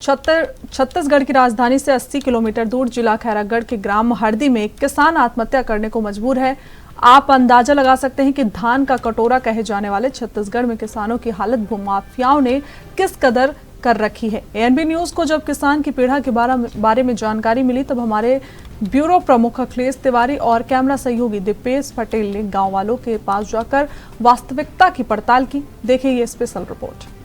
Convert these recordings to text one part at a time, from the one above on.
छत्तीसगढ़ की राजधानी से 80 किलोमीटर दूर जिला खैरागढ़ के ग्राम हरदी में एक किसान आत्महत्या करने को मजबूर है। आप अंदाजा लगा सकते हैं कि धान का कटोरा कहे जाने वाले छत्तीसगढ़ में किसानों की हालत भूमाफियाओं ने किस कदर कर रखी है। एएनबी न्यूज को जब किसान की पीड़ा के बारे में जानकारी मिली तब हमारे ब्यूरो प्रमुख अखिलेश तिवारी और कैमरा सहयोगी दीपेश पटेल ने गाँव वालों के पास जाकर वास्तविकता की पड़ताल की। देखिए ये स्पेशल रिपोर्ट।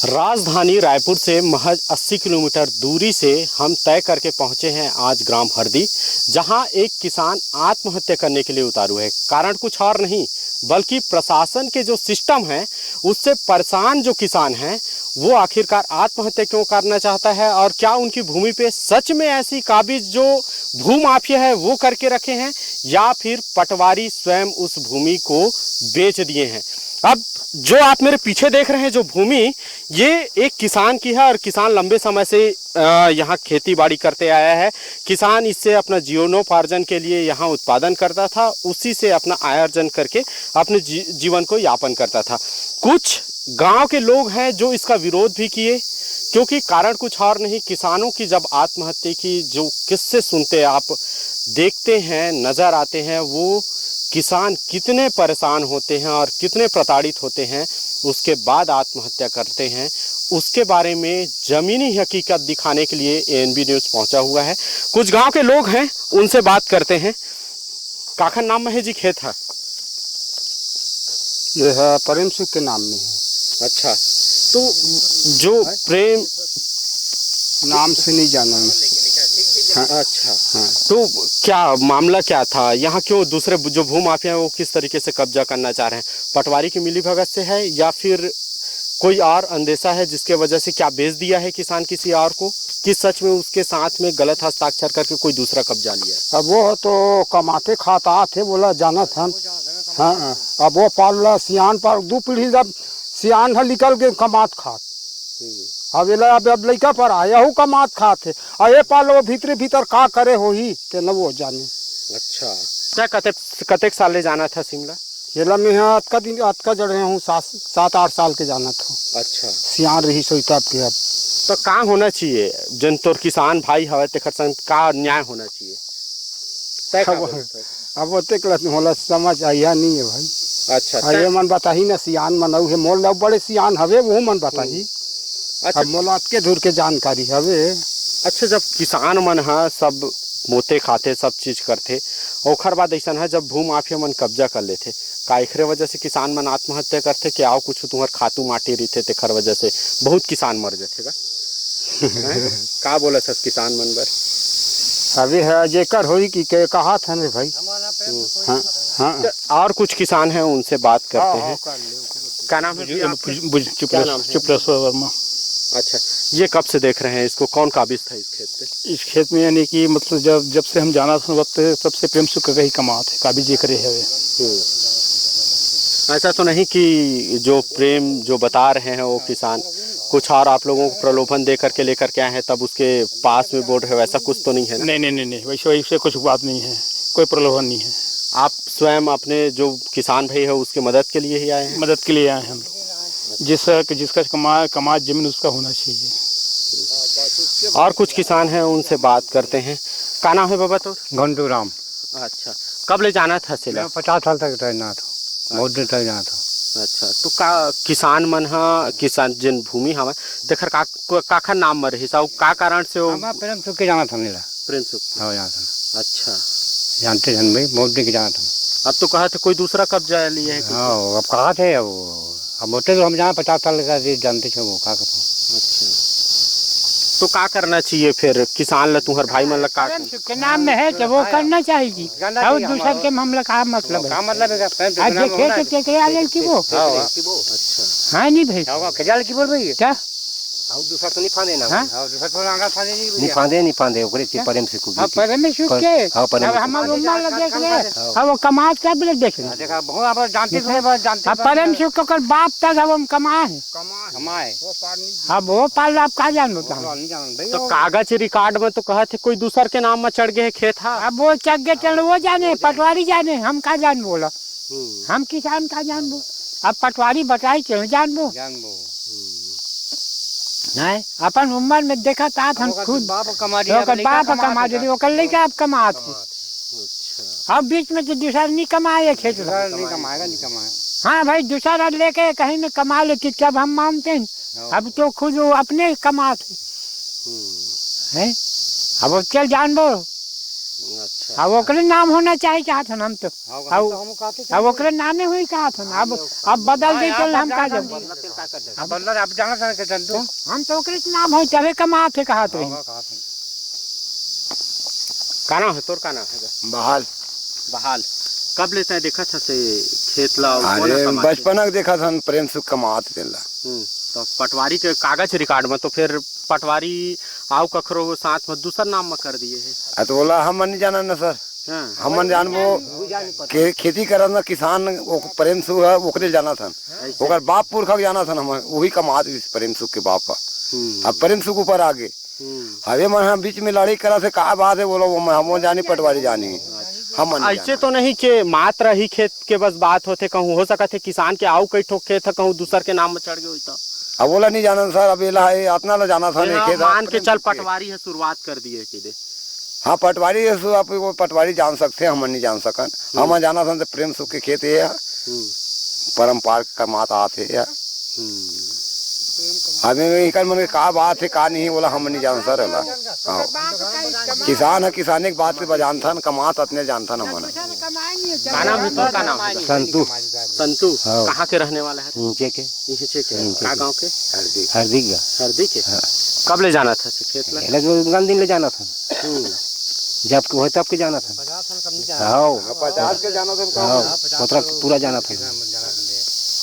राजधानी रायपुर से महज 80 किलोमीटर दूरी से हम तय करके पहुंचे हैं आज ग्राम हरदी, जहां एक किसान आत्महत्या करने के लिए उतारू है। कारण कुछ और नहीं बल्कि प्रशासन के जो सिस्टम है उससे परेशान जो किसान हैं वो आखिरकार आत्महत्या क्यों करना चाहता है और क्या उनकी भूमि पे सच में ऐसी काबिज जो भूमाफिया है वो करके रखे हैं या फिर पटवारी स्वयं उस भूमि को बेच दिए हैं। अब जो आप मेरे पीछे देख रहे हैं जो भूमि ये एक किसान की है और किसान लंबे समय से यहाँ खेती बाड़ी करते आया है। किसान इससे अपना जीवनोपार्जन के लिए यहाँ उत्पादन करता था, उसी से अपना आय अर्जन करके अपने जीवन को यापन करता था। कुछ गांव के लोग हैं जो इसका विरोध भी किए, क्योंकि कारण कुछ और नहीं, किसानों की जब आत्महत्या की जो किस्से सुनते आप देखते हैं नजर आते हैं, वो किसान कितने परेशान होते हैं और कितने प्रताड़ित होते हैं उसके बाद आत्महत्या करते हैं, उसके बारे में जमीनी हकीकत दिखाने के लिए एएनबी न्यूज पहुंचा हुआ है। कुछ गांव के लोग हैं, उनसे बात करते हैं। काखन नाम में है जी खेत है? ये है प्रेम सुख के नाम में है। अच्छा, तो जो प्रेम नाम से नहीं जाना। हाँ, अच्छा हाँ, तो क्या मामला क्या था यहाँ? क्यों दूसरे जो भूमाफिया है वो किस तरीके से कब्जा करना चाह रहे हैं? पटवारी की मिलीभगत से है या फिर कोई और अंदेशा है जिसके वजह से क्या बेच दिया है किसान किसी और को, कि सच में उसके साथ में गलत हस्ताक्षर करके कोई दूसरा कब्जा लिया? अब वो तो कमाते खाता थे, बोला जाना था। हाँ, अब वो पाल सियान पर 2 पीढ़ी जब सियान है निकल के कमात खात, अब लड़का पर आया हूँ कमात खाते और ये पाल वो भीतरे भीतर का करे हो ही के न वो जाने। अच्छा, क्या कतेक साल ले जाना था शिमला? ये में आज का जड़ हूँ 7-8 साल के जाना था। अच्छा, सियान रही सोचता के। अब तो का होना चाहिए जन तोर किसान भाई हवे तेखर संग का न्याय होना चाहिए? अब वो तक होला समझ आया नहीं है भाई। अच्छा, ये मन बताही ना सियान मन है मोल बड़े सियान हवे वो मन बताही। अच्छा, अब मोला के दूर के जानकारी हवे। अच्छा, जब किसान मन है सब मोते खाते सब चीज करते, ओखर बाद ऐसा है जब भूमाफिया मन कब्जा कर लेते, का एकरे वजह से किसान मन आत्महत्या करते कि आओ कुछ तुम्हार खातू माटी रहते तेखर वजह से बहुत किसान मर जाते का बोला था किसान मन बर? अभी है जेकर होई कि के कहा था ने भाई। हाँ, हाँ। और कुछ किसान हैं उनसे बात करते हैं। क्या नाम है? चुपलेश्वर वर्मा। अच्छा, ये कब से देख रहे हैं इसको? कौन काबिज था इस खेत पे? इस खेत में यानी कि मतलब जब से हम जाना था वक्त सबसे प्रेम सुख का ही कमात है काबिज ये करे है। ऐसा तो नहीं कि जो प्रेम जो बता रहे हैं वो किसान कुछ और आप लोगों को प्रलोभन दे करके लेकर के आए हैं तब उसके पास में बोर्ड है, वैसा कुछ तो नहीं है? नहीं, वैसे कुछ बात नहीं है, कोई प्रलोभन नहीं है। आप स्वयं अपने जो किसान भाई है उसके मदद के लिए ही आए हैं? मदद के लिए आए हैं हम लोग। जिसका कमा जमीन उसका होना चाहिए। और कुछ किसान हैं उनसे बात करते हैं। क्या नाम है बाबा तो? घंटू राम। अच्छा, कब ले जाना था सिला? 50 साल तक रहना था, बहुत दिन तक जाना था। अच्छा, तो का किसान मन हा किसान जिन भूमि हवा देखर का नाम में रही साहब का कारण से वो प्रेम सुख के जाना था मेरा। प्रेम सुख? हाँ, जाना था। अच्छा, जानते हैं भाई, बहुत दिन के जाना था। अब तो कहा था कोई दूसरा कब्जा लिया है? हाँ, अब कहा थे अब मोटे तो हम जाना 50 साल का जानते थे वो का। अच्छा, तो का करना चाहिए फिर किसान ला तुम्हार भाई मन ला? का के नाम में है तो वो करना चाहिए और दूसर के मामला का मतलब है? आज देखे के आ गए कि वो अच्छा, हाँ नहीं भाई खजाल की बोल रही है क्या दूसरा तो नहीं फांदे ना हाँ? दूसरा तो आंगा फांदे नहीं फांदे ओकरे के प्रेम से कुछ परे में सुख के अब हम रुमाल लग देख ले अब वो कमात सब ले देख ले देखा बहुत आप जानते थे जानते अब परम सुख कर बाप तक अब हम कमाए कमाए अब वो पाल आप का जान बता नहीं जान भाई तो कागज रिकॉर्ड में तो कहा थे कोई दूसर के नाम में चढ़ गए खेत हा। अब वो चग्गे चल वो जाने पटवारी जाने हम का जान बोला हम किसान का जान बो अब पटवारी बताई क्यों जान बो नहीं अपन उम्र में देखा था हम खुद बाप कमा बाप कमा दे वो कल लेके आप कमात अब बीच में तो दूसरा नहीं कमाए खेत नहीं कमाएगा नहीं कमाएगा हाँ भाई दूसरा लेके कहीं न कमा ले जब हम मानते हैं अब तो खुद वो अपने कमाते हैं अब वो चल जान बो अच्छा अब ओकरे नाम होना चाहिए चाहत हन हम तो अब ओकरे नामे हुई कहा था अब बदल दे चल हम का जब अब आप जाना था के जंतु हम तो ओकरे नाम हो तबे कमा थे कहा तो का नाम है तोर का नाम है बहाल बहाल कब लेता है देखा था से खेत ला अरे बचपन देखा था प्रेम सुख कमात देला तो पटवारी के कागज रिकॉर्ड में तो फिर पटवारी आओ कखरो साथ में दूसरा नाम में कर दिए है तो बोला हम नहीं जाना ना सर हम जानबो खेती करत ना किसान प्रेम सुख है ओकरे जाना था ओकर बाप पुरखा जाना था हम वही कमात प्रेम सुख के बाप अब प्रेम सुख ऊपर आगे हवे मन हम बीच में लड़ाई करा थे का बात है बोलो हम जानी पटवारी जानी हम ऐसे तो नहीं कि मात्र ही खेत के बस बात होते कहूँ हो सका थे किसान के आओ कई ठोक खेत कहूँ दूसर के नाम में चढ़ गए तो अब बोला नहीं जाना सर अब एला है इतना ला जाना था नहीं मान के चल पटवारी है शुरुआत कर दिए सीधे हाँ पटवारी है आप वो पटवारी जान सकते हैं हम नहीं जान सकन हम जाना था प्रेम सुख के खेत है परम्पार कमात आते है हमें मन का बात है का नहीं बोला हम नहीं जान सर किसान है किसान एक बात से जानता न कमात अपने जानता न मन संतु संतु कहाँ के रहने वाला है नीचे के का गांव के हरदी के कब ले जाना था खेत में दिन ले जाना था जब हो तब के जाना था 50 के जाना था पूरा जाना था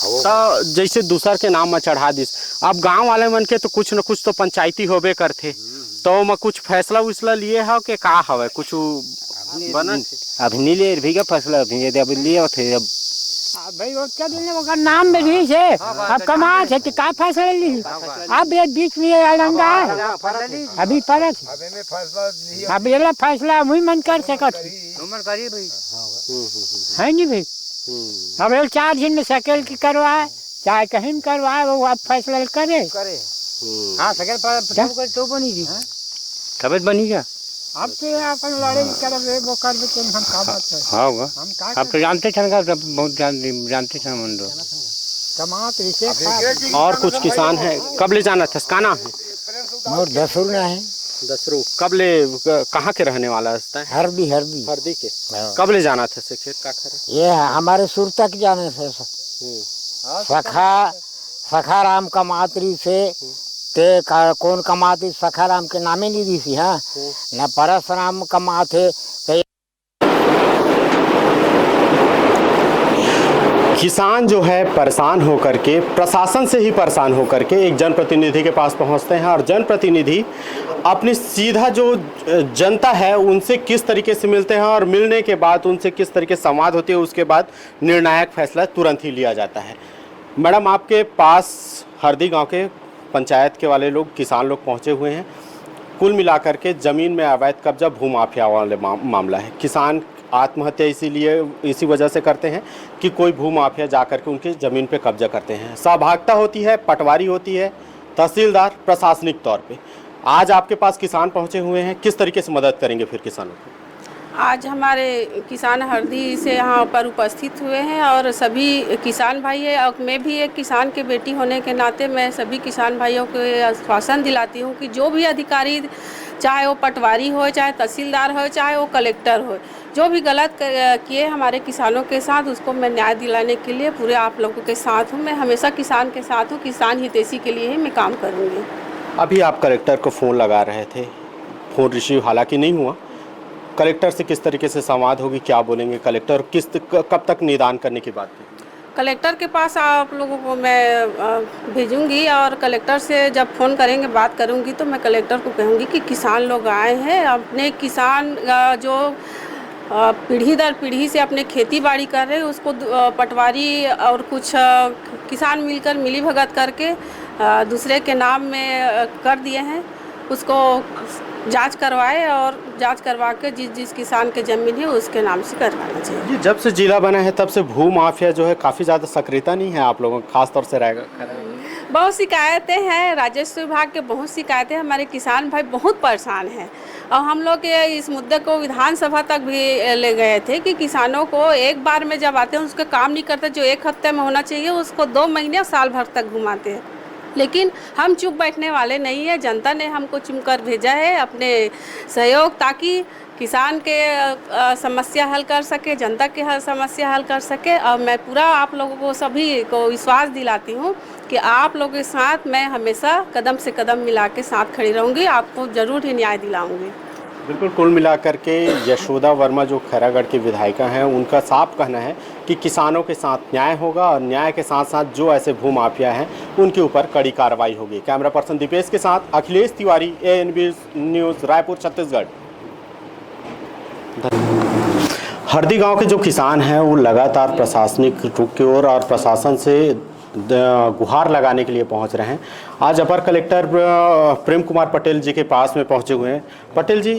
तो जैसे दूसर के नाम में चढ़ा दिस अब गांव वाले मन के तो कुछ न कुछ तो पंचायती होबे करते तो मैं कुछ फैसला उसला लिए हो के का हवे कुछ बना अभी नहीं ले भी का फैसला अभी अब लिए थे अब भाई वो क्या दिन वो नाम में भी है अब कमा है तो का फैसला ली अब ये बीच में अलंगा है अभी परत अब ये फैसला वही मन कर सकत है नहीं भाई अब ये 4 दिन में सकेल की करवाए चाहे कहीं में करवाए वो आप फैसला करे हाँ सकेल पर तो बनी थी तबियत बनी क्या अब तो अपन लड़े कर वो कर देते हम का बात है हाँ होगा आप तो जानते थे ना बहुत जानते थे हम लोग कमात रिसे और कुछ किसान है कब ले जाना था काना है मोर दसरू ना है दसरू कब ले कहाँ के रहने वाला है हरदी हरदी के कब ले जाना था से खेत का खरे ये हमारे सुर तक जाने से सखा राम कमात्री से ते कौन कमाती सखाराम के नामे नहीं दी थी हाँ न परशुराम कमाते किसान जो है परेशान होकर के प्रशासन से ही परेशान होकर के एक जनप्रतिनिधि के पास पहुंचते हैं और जनप्रतिनिधि अपनी सीधा जो जनता है उनसे किस तरीके से मिलते हैं और मिलने के बाद उनसे किस तरीके से संवाद होती है उसके बाद निर्णायक फैसला तुरंत ही लिया जाता है। मैडम आपके पास हरदी गांव के पंचायत के वाले लोग किसान लोग पहुंचे हुए हैं। कुल मिलाकर के ज़मीन में अवैध कब्जा भूमाफिया वाले मामला है। किसान आत्महत्या इसी वजह से करते हैं कि कोई भूमाफिया जाकर के उनकी ज़मीन पे कब्जा करते हैं। सहभागिता होती है, पटवारी होती है, तहसीलदार प्रशासनिक तौर पे। आज आपके पास किसान पहुंचे हुए हैं, किस तरीके से मदद करेंगे फिर किसानों को? आज हमारे किसान हरदी से यहाँ पर उपस्थित हुए हैं और सभी किसान भाई है और मैं भी एक किसान के बेटी होने के नाते मैं सभी किसान भाइयों को आश्वासन दिलाती हूँ कि जो भी अधिकारी, चाहे वो पटवारी हो, चाहे तहसीलदार हो, चाहे वो कलेक्टर हो, जो भी गलत किए हमारे किसानों के साथ उसको मैं न्याय दिलाने के लिए पूरे आप लोगों के साथ हूँ। मैं हमेशा किसान के साथ हूँ, किसान हितैषी के लिए ही मैं काम करूँगी। अभी आप कलेक्टर को फ़ोन लगा रहे थे, फ़ोन रिसीव हालांकि नहीं हुआ। कलेक्टर से किस तरीके से संवाद होगी, क्या बोलेंगे कलेक्टर, कब तक निदान करने की बात है? कलेक्टर के पास आप लोगों को मैं भेजूंगी और कलेक्टर से जब फ़ोन करेंगे बात करूंगी तो मैं कलेक्टर को कहूंगी कि किसान लोग आए हैं अपने किसान जो पीढ़ी दर पीढ़ी से अपने खेती बाड़ी कर रहे हैं उसको पटवारी और कुछ किसान मिलकर मिली भगत करके दूसरे के नाम में कर दिए हैं। उसको जांच करवाए और जांच करवा के जिस किसान के ज़मीन है उसके नाम से करवाना चाहिए। ये जब से जिला बना है तब से भू माफिया जो है काफ़ी ज़्यादा सक्रियता नहीं है आप लोगों खास तौर से रहेगा। बहुत शिकायतें हैं, राजस्व विभाग के बहुत शिकायतें, हमारे किसान भाई बहुत परेशान हैं और हम लोग के इस मुद्दे को विधानसभा तक भी ले गए थे कि किसानों को एक बार में जब आते हैं उसका काम नहीं करते, जो एक हफ्ते में होना चाहिए उसको 2 महीने और साल भर तक घुमाते हैं। लेकिन हम चुप बैठने वाले नहीं है, जनता ने हमको चुनकर भेजा है अपने सहयोग ताकि किसान के समस्या हल कर सके, जनता की हर समस्या हल कर सके। और मैं पूरा आप लोगों को सभी को विश्वास दिलाती हूँ कि आप लोगों के साथ मैं हमेशा कदम से कदम मिला के साथ खड़ी रहूँगी, आपको ज़रूर ही न्याय दिलाऊँगी। बिल्कुल, कुल मिलाकर के यशोदा वर्मा जो खैरागढ़ की विधायिका हैं उनका साफ कहना है कि किसानों के साथ न्याय होगा और न्याय के साथ साथ जो ऐसे भू माफिया हैं उनके ऊपर कड़ी कार्रवाई होगी। कैमरा पर्सन दीपेश के साथ अखिलेश तिवारी, ANB न्यूज़, रायपुर, छत्तीसगढ़। हरदी गांव के जो किसान हैं वो लगातार प्रशासनिक रुख की ओर और प्रशासन से गुहार लगाने के लिए पहुंच रहे हैं। आज अपर कलेक्टर प्रेम कुमार पटेल जी के पास में पहुंचे हुए हैं। पटेल जी,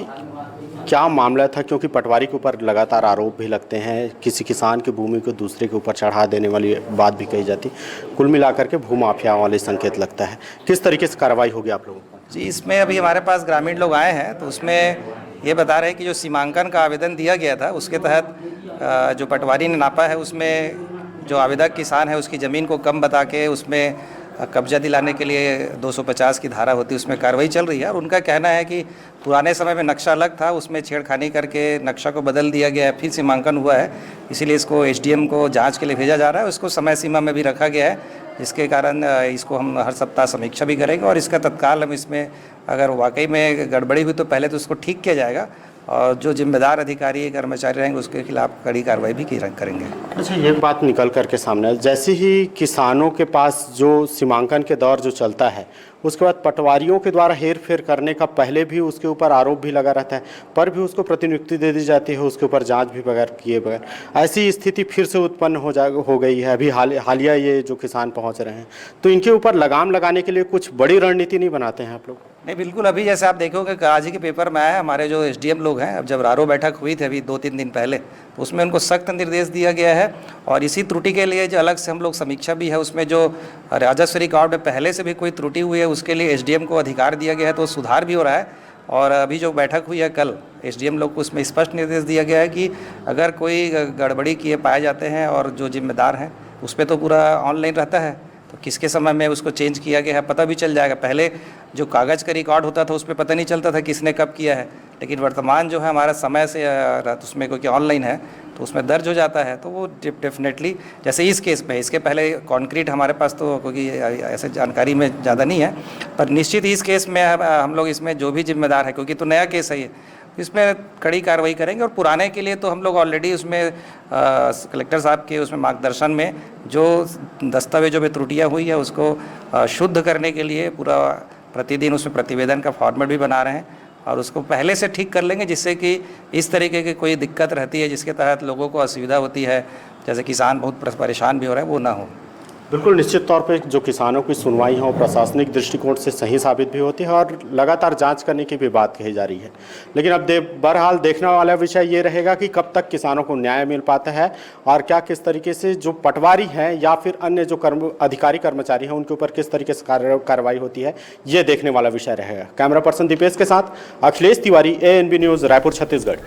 क्या मामला था? क्योंकि पटवारी के ऊपर लगातार आरोप भी लगते हैं, किसी किसान की भूमि को दूसरे के ऊपर चढ़ा देने वाली बात भी कही जाती, कुल मिलाकर के भू माफिया वाले संकेत लगता है। किस तरीके से कार्रवाई होगी आप लोगों को? जी, इसमें अभी हमारे पास ग्रामीण लोग आए हैं तो उसमें ये बता रहे हैं कि जो सीमांकन का आवेदन दिया गया था उसके तहत जो पटवारी ने नापा है उसमें जो आवेदक किसान है उसकी ज़मीन को कम बता के उसमें कब्जा दिलाने के लिए 250 की धारा होती है, उसमें कार्रवाई चल रही है। और उनका कहना है कि पुराने समय में नक्शा अलग था, उसमें छेड़खानी करके नक्शा को बदल दिया गया है, फिर सीमांकन हुआ है, इसीलिए इसको SDM को जांच के लिए भेजा जा रहा है। उसको समय सीमा में भी रखा गया है, जिसके कारण इसको हम हर सप्ताह समीक्षा भी करेंगे और इसका तत्काल हम इसमें अगर वाकई में गड़बड़ी हुई तो पहले तो उसको ठीक किया जाएगा और जो जिम्मेदार अधिकारी कर्मचारी रहेंगे उसके खिलाफ कड़ी कार्रवाई भी करेंगे। अच्छा, ये बात निकल करके सामने है, जैसे ही किसानों के पास जो सीमांकन के दौर जो चलता है उसके बाद पटवारियों के द्वारा हेर फेर करने का पहले भी उसके ऊपर आरोप भी लगा रहता है, पर भी उसको प्रतिनियुक्ति दे दी जाती है, उसके ऊपर जांच भी बगैर किए बगैर। ऐसी स्थिति फिर से उत्पन्न हो गई है। अभी हालिया ये जो किसान पहुंच रहे हैं तो इनके ऊपर लगाम लगाने के लिए कुछ बड़ी रणनीति नहीं बनाते हैं आप लोग? नहीं, बिल्कुल। अभी जैसे आप देखोगे आज ही के पेपर में आया, हमारे जो SDM लोग हैं, अब जब रारो बैठक हुई थी अभी 2-3 दिन पहले, तो उसमें उनको सख्त निर्देश दिया गया है और इसी त्रुटि के लिए जो अलग से हम लोग समीक्षा भी है, उसमें जो राजस्व रिकॉर्ड में पहले से भी कोई त्रुटि हुई है उसके लिए SDM को अधिकार दिया गया है, तो सुधार भी हो रहा है। और अभी जो बैठक हुई है कल, SDM लोग को उसमें स्पष्ट निर्देश दिया गया है कि अगर कोई गड़बड़ी किए पाए जाते हैं और जो जिम्मेदार हैं उस पर तो पूरा ऑनलाइन रहता है, तो किसके समय में उसको चेंज किया गया है पता भी चल जाएगा। पहले जो कागज़ का रिकॉर्ड होता था उस पर पता नहीं चलता था किसने कब किया है, लेकिन वर्तमान जो है हमारा समय से उसमें क्योंकि ऑनलाइन है तो उसमें दर्ज हो जाता है। तो वो डेफिनेटली जैसे इस केस में, इसके पहले कॉन्क्रीट हमारे पास तो क्योंकि ऐसे जानकारी में ज़्यादा नहीं है, पर निश्चित इस केस में हम लोग इसमें जो भी जिम्मेदार है, क्योंकि तो नया केस है ये, इसमें कड़ी कार्रवाई करेंगे। और पुराने के लिए तो हम लोग ऑलरेडी उसमें कलेक्टर साहब के उसमें मार्गदर्शन में जो दस्तावेजों में त्रुटियाँ हुई है उसको शुद्ध करने के लिए पूरा प्रतिदिन उसमें प्रतिवेदन का फॉर्मेट भी बना रहे हैं और उसको पहले से ठीक कर लेंगे, जिससे कि इस तरीके की कोई दिक्कत रहती है जिसके तहत लोगों को असुविधा होती है, जैसे किसान बहुत परेशान भी हो रहा है, वो ना हो। बिल्कुल, निश्चित तौर पे जो किसानों की सुनवाई हो प्रशासनिक दृष्टिकोण से सही साबित भी होती है और लगातार जांच करने की भी बात कही जा रही है। लेकिन अब बहरहाल देखने वाला विषय ये रहेगा कि कब तक किसानों को न्याय मिल पाता है और क्या किस तरीके से जो पटवारी हैं या फिर अन्य जो अधिकारी कर्मचारी हैं उनके ऊपर किस तरीके से कार्रवाई होती है, ये देखने वाला विषय रहेगा। कैमरा पर्सन दीपेश के साथ अखिलेश तिवारी, ANB न्यूज़, रायपुर, छत्तीसगढ़।